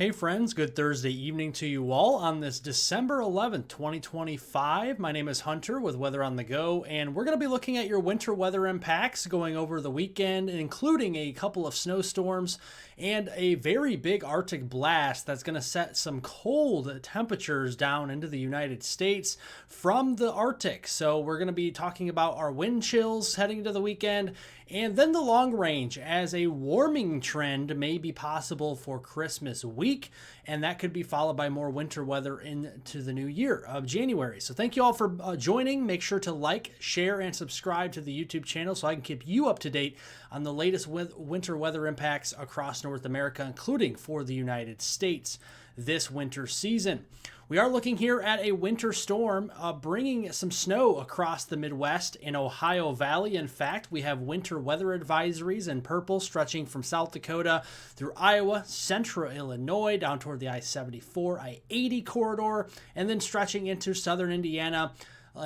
Hey friends, good Thursday evening to you all on this December 11th, 2025. My name is Hunter with Weather on the Go, and we're going to be looking at your winter weather impacts going over the weekend, including a couple of snowstorms and a very big Arctic blast that's going to set some cold temperatures down into the United States from the Arctic. So we're going to be talking about our wind chills heading into the weekend, and then the long range as a warming trend may be possible for Christmas week, and that could be followed by more winter weather into the new year of January. So thank you all for joining. Make sure to like, share, and subscribe to the YouTube channel so I can keep you up to date on the latest winter weather impacts across North America, including for the United States this winter season. We are looking here at a winter storm bringing some snow across the Midwest and Ohio Valley. In fact, we have winter weather advisories in purple stretching from South Dakota through Iowa, central Illinois, down toward the I-74, I-80 corridor, and then stretching into southern Indiana,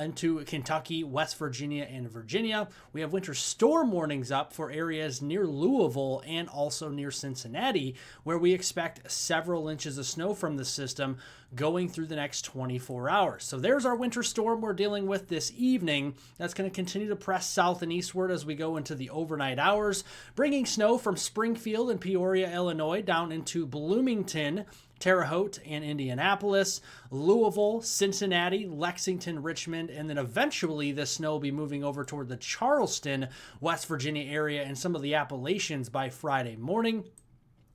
into Kentucky, West Virginia, and Virginia. We have winter storm warnings up for areas near Louisville and also near Cincinnati, where we expect several inches of snow from the system going through the next 24 hours. So there's our winter storm we're dealing with this evening. That's going to continue to press south and eastward as we go into the overnight hours, bringing snow from Springfield and Peoria, Illinois, down into Bloomington, Terre Haute, and Indianapolis, Louisville, Cincinnati, Lexington, Richmond, and then eventually this snow will be moving over toward the Charleston, West Virginia area and some of the Appalachians by Friday morning.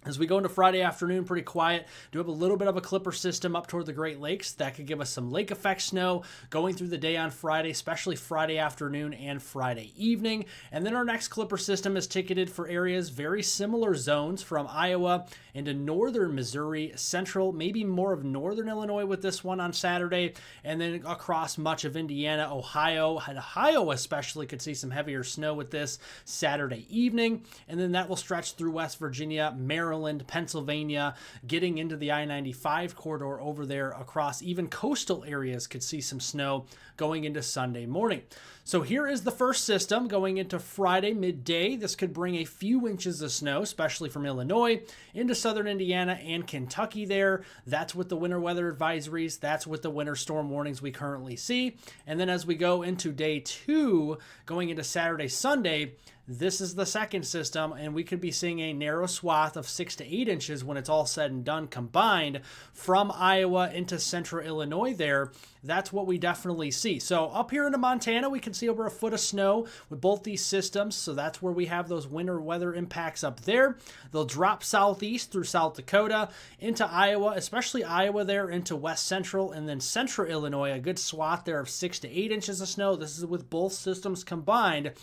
As we go into Friday afternoon, pretty quiet. Do have a little bit of a clipper system up toward the Great Lakes. That could give us some lake effect snow going through the day on Friday, especially Friday afternoon and Friday evening. And then our next clipper system is ticketed for areas very similar zones from Iowa into northern Missouri, central, maybe more of northern Illinois with this one on Saturday, and then across much of Indiana, Ohio, and Ohio especially could see some heavier snow with this Saturday evening. And then that will stretch through West Virginia, Maryland, Pennsylvania, getting into the I-95 corridor over there across even coastal areas could see some snow going into Sunday morning. So here is the first system going into Friday midday. This could bring a few inches of snow, especially from Illinois into southern Indiana and Kentucky there. That's with the winter weather advisories. That's with the winter storm warnings we currently see. And then as we go into day two, going into Saturday, Sunday, this is the second system, and we could be seeing a narrow swath of 6 to 8 inches when it's all said and done combined from Iowa into central Illinois there. That's what we definitely see. So up here into Montana, we can see over a foot of snow with both these systems. So that's where we have those winter weather impacts up there. They'll drop southeast through South Dakota into Iowa, especially Iowa there into west central, and then central Illinois, a good swath there of 6 to 8 inches of snow. This is with both systems combined.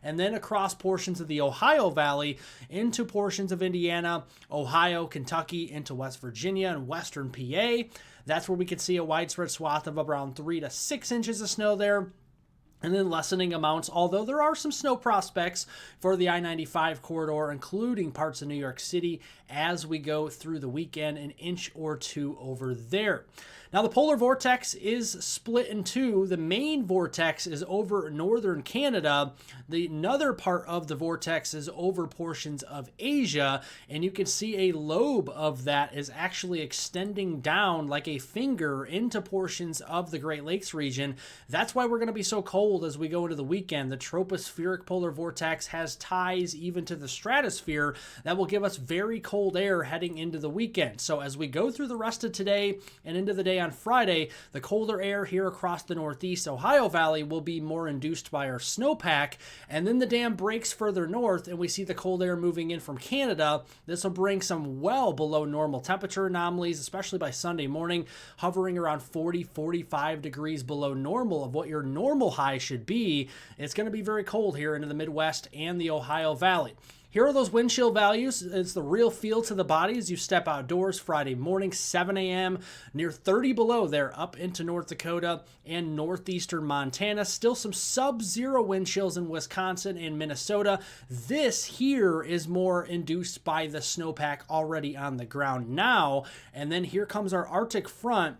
And then across portions of the Ohio Valley into portions of Indiana, Ohio, Kentucky, into West Virginia and western PA. That's where we could see a widespread swath of around 3 to 6 inches of snow there. And then lessening amounts, although there are some snow prospects for the I-95 corridor, including parts of New York City as we go through the weekend, an inch or two over there. Now, the polar vortex is split in two. The main vortex is over northern Canada. The another part of the vortex is over portions of Asia, and you can see a lobe of that is actually extending down like a finger into portions of the Great Lakes region. That's why we're going to be so cold as we go into the weekend. The tropospheric polar vortex has ties even to the stratosphere that will give us very cold air heading into the weekend. So as we go through the rest of today and into the day on Friday, the colder air here across the northeast Ohio Valley will be more induced by our snowpack, and then the dam breaks further north and we see the cold air moving in from Canada. This will bring some well below normal temperature anomalies, especially by Sunday morning, hovering around 40-45 degrees below normal of what your normal high should be. It's going to be very cold here into the Midwest and the Ohio Valley. Here are those wind chill values. It's the real feel to the body as you step outdoors Friday morning, 7 a.m., near 30 below there up into North Dakota and northeastern Montana. Still some sub-zero wind chills in Wisconsin and Minnesota. This here is more induced by the snowpack already on the ground now. And then here comes our Arctic front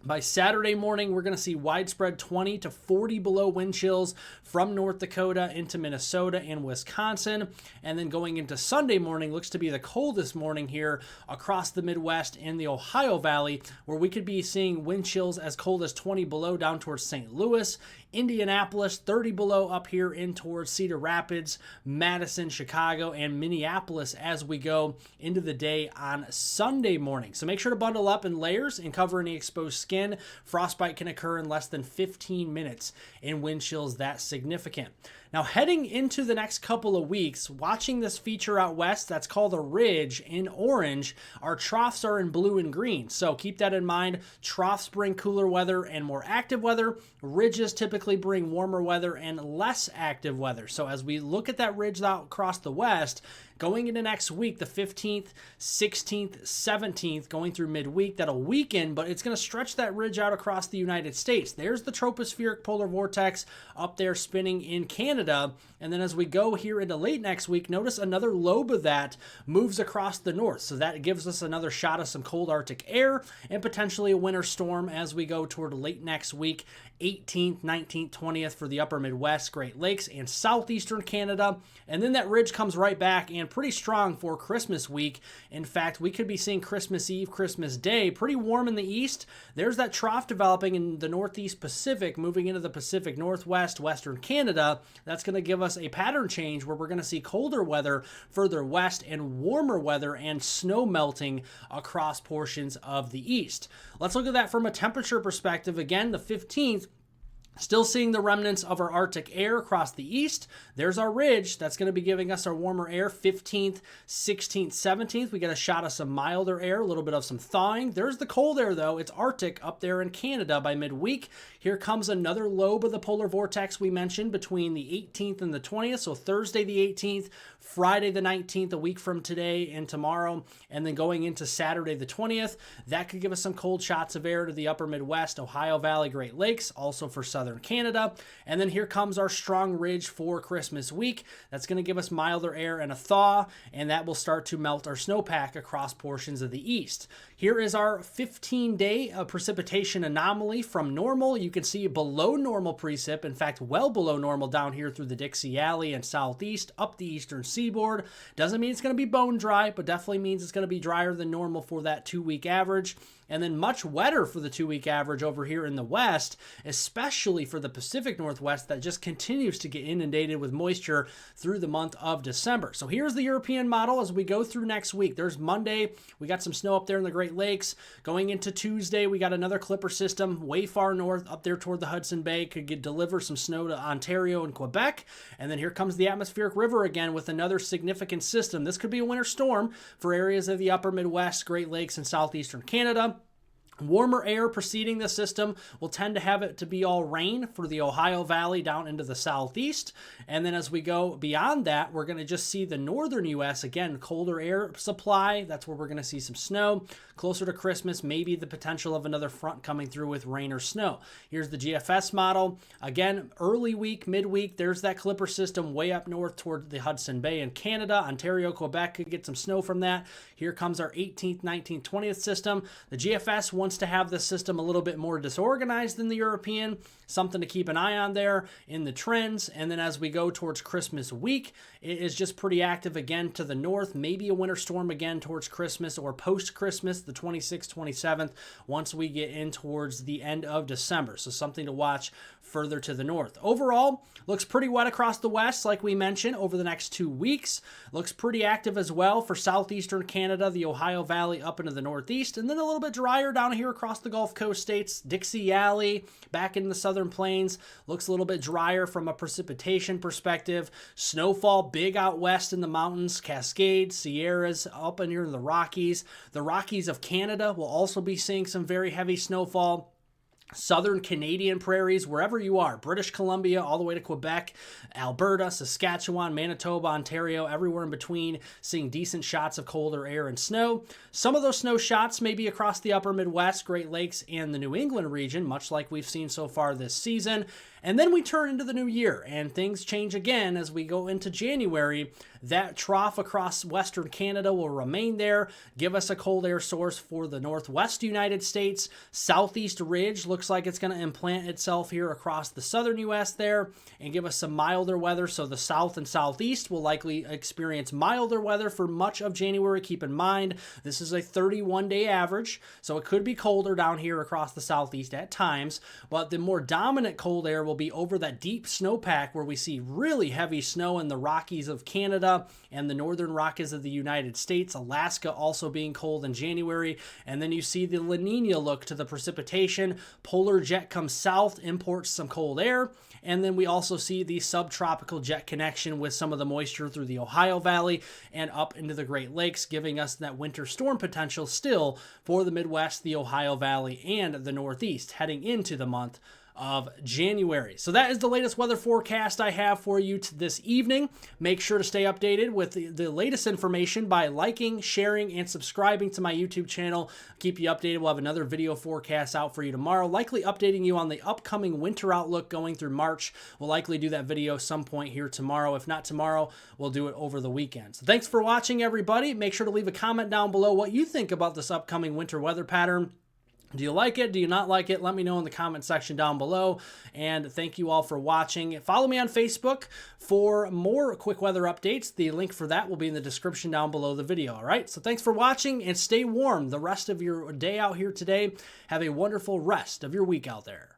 By Saturday morning, we're going to see widespread 20 to 40 below wind chills from North Dakota into Minnesota and Wisconsin. And then going into Sunday morning, looks to be the coldest morning here across the Midwest and the Ohio Valley, where we could be seeing wind chills as cold as 20 below down towards St. Louis. Indianapolis, 30 below up here in towards Cedar Rapids, Madison, Chicago, and Minneapolis as we go into the day on Sunday morning. So make sure to bundle up in layers and cover any exposed skin. Frostbite can occur in less than 15 minutes in wind chills that significant. Now, heading into the next couple of weeks, watching this feature out west that's called a ridge in orange, our troughs are in blue and green. So keep that in mind. Troughs bring cooler weather and more active weather. Ridges typically bring warmer weather and less active weather. So as we look at that ridge out across the west, going into next week, the 15th, 16th, 17th, going through midweek, that'll weaken, but it's going to stretch that ridge out across the United States. There's the tropospheric polar vortex up there spinning in Canada. And then as we go here into late next week, notice another lobe of that moves across the north. So that gives us another shot of some cold Arctic air and potentially a winter storm as we go toward late next week, 18th, 19th, 20th for the upper Midwest, Great Lakes, and southeastern Canada. And then that ridge comes right back and pretty strong for Christmas week. In fact, we could be seeing Christmas Eve, Christmas Day, pretty warm in the east. There's that trough developing in the Northeast Pacific, moving into the Pacific Northwest, Western Canada. That's going to give us a pattern change where we're going to see colder weather further west and warmer weather and snow melting across portions of the east. Let's look at that from a temperature perspective. Again, the 15th, still seeing the remnants of our Arctic air across the east. There's our ridge. That's going to be giving us our warmer air. 15th, 16th, 17th. We get a shot of some milder air, a little bit of some thawing. There's the cold air, though. It's Arctic up there in Canada by midweek. Here comes another lobe of the polar vortex we mentioned between the 18th and the 20th. So Thursday the 18th, Friday the 19th, a week from today and tomorrow, and then going into Saturday the 20th. That could give us some cold shots of air to the upper Midwest, Ohio Valley, Great Lakes, also for southern Canada. And then here comes our strong ridge for Christmas week. That's going to give us milder air and a thaw, and that will start to melt our snowpack across portions of the east. Here is our 15-day precipitation anomaly from normal. You can see below normal precip, in fact, well below normal down here through the Dixie Alley and southeast up the eastern seaboard. Doesn't mean it's going to be bone dry, but definitely means it's going to be drier than normal for that 2-week average. And then much wetter for the 2-week average over here in the west, especially for the Pacific Northwest that just continues to get inundated with moisture through the month of December. So here's the European model as we go through next week. There's Monday. We got some snow up there in the Great Lakes. Going into Tuesday, we got another clipper system way far north up there toward the Hudson Bay. Could deliver some snow to Ontario and Quebec. And then here comes the atmospheric river again with another significant system. This could be a winter storm for areas of the upper Midwest, Great Lakes, and southeastern Canada. Warmer air preceding the system will tend to have it to be all rain for the Ohio Valley down into the southeast. And then as we go beyond that, we're going to just see the northern U.S. Again, colder air supply. That's where we're going to see some snow. Closer to Christmas, maybe the potential of another front coming through with rain or snow. Here's the GFS model. Again, early week, midweek, there's that clipper system way up north toward the Hudson Bay in Canada. Ontario, Quebec could get some snow from that. Here comes our 18th, 19th, 20th system. The GFS wants to have this system a little bit more disorganized than the European. Something to keep an eye on there in the trends. And then as we go towards Christmas week, it is just pretty active again to the north. Maybe a winter storm again towards Christmas or post-Christmas, the 26th, 27th, once we get in towards the end of December. So something to watch further to the north. Overall, looks pretty wet across the west, like we mentioned, over the next 2 weeks. Looks pretty active as well for southeastern Canada, the Ohio Valley up into the northeast, and then a little bit drier down here across the Gulf Coast states. Dixie Alley back in the southern plains looks a little bit drier from a precipitation perspective. Snowfall big out west in the mountains, Cascades, Sierras, up in near the Rockies. The Rockies of Canada will also be seeing some very heavy snowfall. Southern Canadian prairies, wherever you are, British Columbia all the way to Quebec, Alberta, Saskatchewan, Manitoba, Ontario, everywhere in between, seeing decent shots of colder air and snow. Some of those snow shots may be across the upper Midwest, Great Lakes, and the New England region, much like we've seen so far this season. And then we turn into the new year and things change again as we go into January. That trough across western Canada will remain there, give us a cold air source for the northwest United States. Southeast ridge looks like it's going to implant itself here across the southern U.S. there and give us some milder weather. So the south and southeast will likely experience milder weather for much of January. Keep in mind, this is a 31-day average, so it could be colder down here across the southeast at times, but the more dominant cold air will be over that deep snowpack where we see really heavy snow in the Rockies of Canada and the northern Rockies of the United States, Alaska also being cold in January. And then you see the La Nina look to the precipitation. Polar jet comes south, imports some cold air. And then we also see the subtropical jet connection with some of the moisture through the Ohio Valley and up into the Great Lakes, giving us that winter storm potential still for the Midwest, the Ohio Valley, and the Northeast heading into the month of January. So that is the latest weather forecast I have for you this evening. Make sure to stay updated with the latest information by liking, sharing, and subscribing to my YouTube channel. Keep you updated. We'll have another video forecast out for you tomorrow, likely updating you on the upcoming winter outlook going through March. We'll likely do that video some point here tomorrow. If not tomorrow, we'll do it over the weekend. So thanks for watching, everybody. Make sure to leave a comment down below what you think about this upcoming winter weather pattern. Do you like it? Do you not like it? Let me know in the comment section down below. And thank you all for watching. Follow me on Facebook for more quick weather updates. The link for that will be in the description down below the video. All right. So thanks for watching and stay warm the rest of your day out here today. Have a wonderful rest of your week out there.